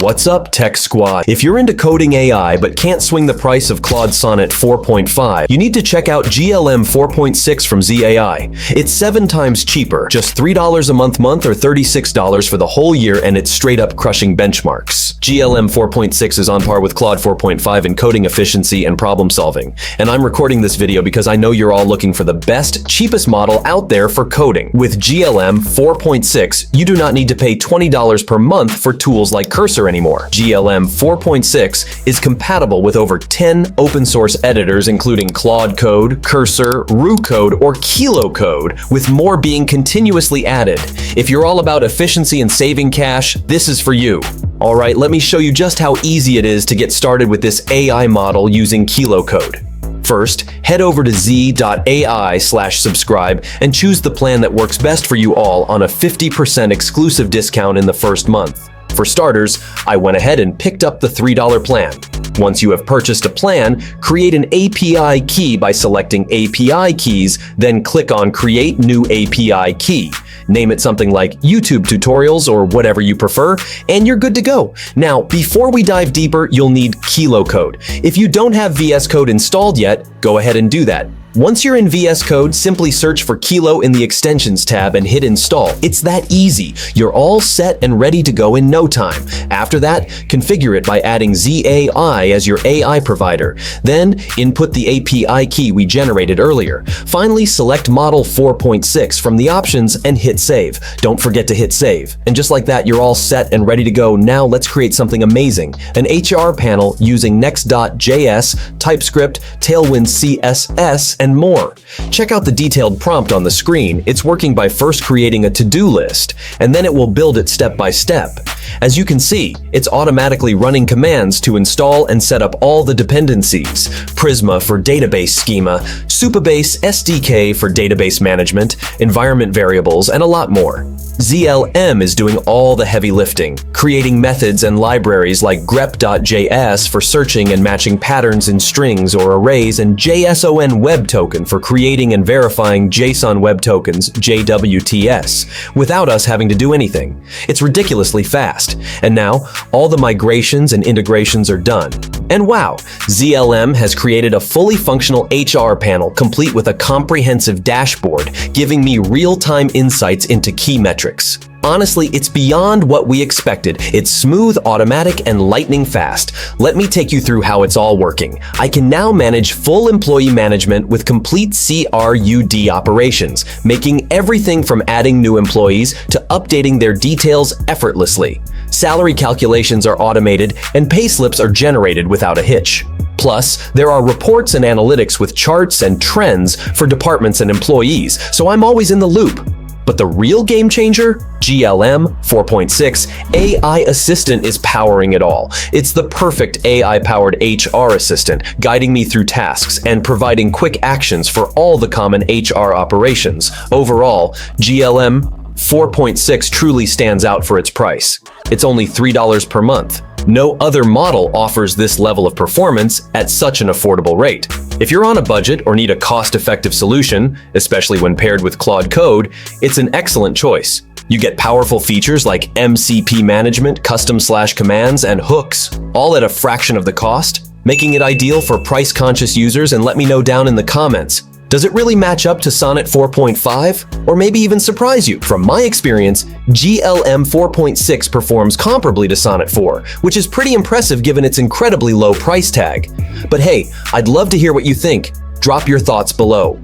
What's up, Tech Squad? If you're into coding AI but can't swing the price of Claude Sonnet 4.5, you need to check out GLM 4.6 from z.ai. It's 7 times cheaper, just $3 a month or $36 for the whole year, and it's straight up crushing benchmarks. GLM 4.6 is on par with Claude 4.5 in coding efficiency and problem solving. And I'm recording this video because I know you're all looking for the best, cheapest model out there for coding. With GLM 4.6, you do not need to pay $20 per month for tools like Cursor anymore. GLM 4.6 is compatible with over 10 open source editors, including Claude Code, Cursor, Code, or Code, with more being continuously added. If you're all about efficiency and saving cash, this is for you. All right, let me show you just how easy it is to get started with this AI model using Code. First, head over to z.ai/subscribe and choose the plan that works best for you all on a 50% exclusive discount in the first month. For starters, I went ahead and picked up the $3 plan. Once you have purchased a plan, create an API key by selecting API keys, then click on Create New API Key. Name it something like YouTube tutorials or whatever you prefer, and you're good to go. Now, before we dive deeper, you'll need Code. If you don't have VS Code installed yet, go ahead and do that. Once you're in VS Code, simply search for Kilo in the Extensions tab and hit Install. It's that easy. You're all set and ready to go in no time. After that, configure it by adding z.ai as your AI provider. Then, input the API key we generated earlier. Finally, select Model 4.6 from the options and hit Save. Don't forget to hit Save. And just like that, you're all set and ready to go. Now let's create something amazing. An HR panel using Next.js, TypeScript, Tailwind CSS, and more. Check out the detailed prompt on the screen. It's working by first creating a to-do list, and then it will build it step by step. As you can see, it's automatically running commands to install and set up all the dependencies: Prisma for database schema, Supabase SDK for database management, environment variables, and a lot more. GLM is doing all the heavy lifting, creating methods and libraries like grep.js for searching and matching patterns in strings or arrays, and JSON Web Token for creating and verifying JSON Web Tokens, JWTs, without us having to do anything. It's ridiculously fast. And now, all the migrations and integrations are done. And wow, GLM has created a fully functional HR panel complete with a comprehensive dashboard, giving me real-time insights into key metrics. Honestly, it's beyond what we expected. It's smooth, automatic, and lightning fast. Let me take you through how it's all working. I can now manage full employee management with complete CRUD operations, making everything from adding new employees to updating their details effortlessly. Salary calculations are automated, and payslips are generated without a hitch. Plus, there are reports and analytics with charts and trends for departments and employees, so I'm always in the loop. But the real game changer? GLM 4.6 AI Assistant is powering it all. It's the perfect AI-powered HR assistant, guiding me through tasks and providing quick actions for all the common HR operations. Overall, GLM 4.6 truly stands out for its price. It's only $3 per month. No other model offers this level of performance at such an affordable rate. If you're on a budget or need a cost-effective solution, especially when paired with Claude Code, it's an excellent choice. You get powerful features like MCP management, custom/commands, and hooks, all at a fraction of the cost, making it ideal for price-conscious users. And let me know down in the comments, does it really match up to Sonnet 4.5? Or maybe even surprise you? From my experience, GLM 4.6 performs comparably to Sonnet 4, which is pretty impressive given its incredibly low price tag. But hey, I'd love to hear what you think. Drop your thoughts below.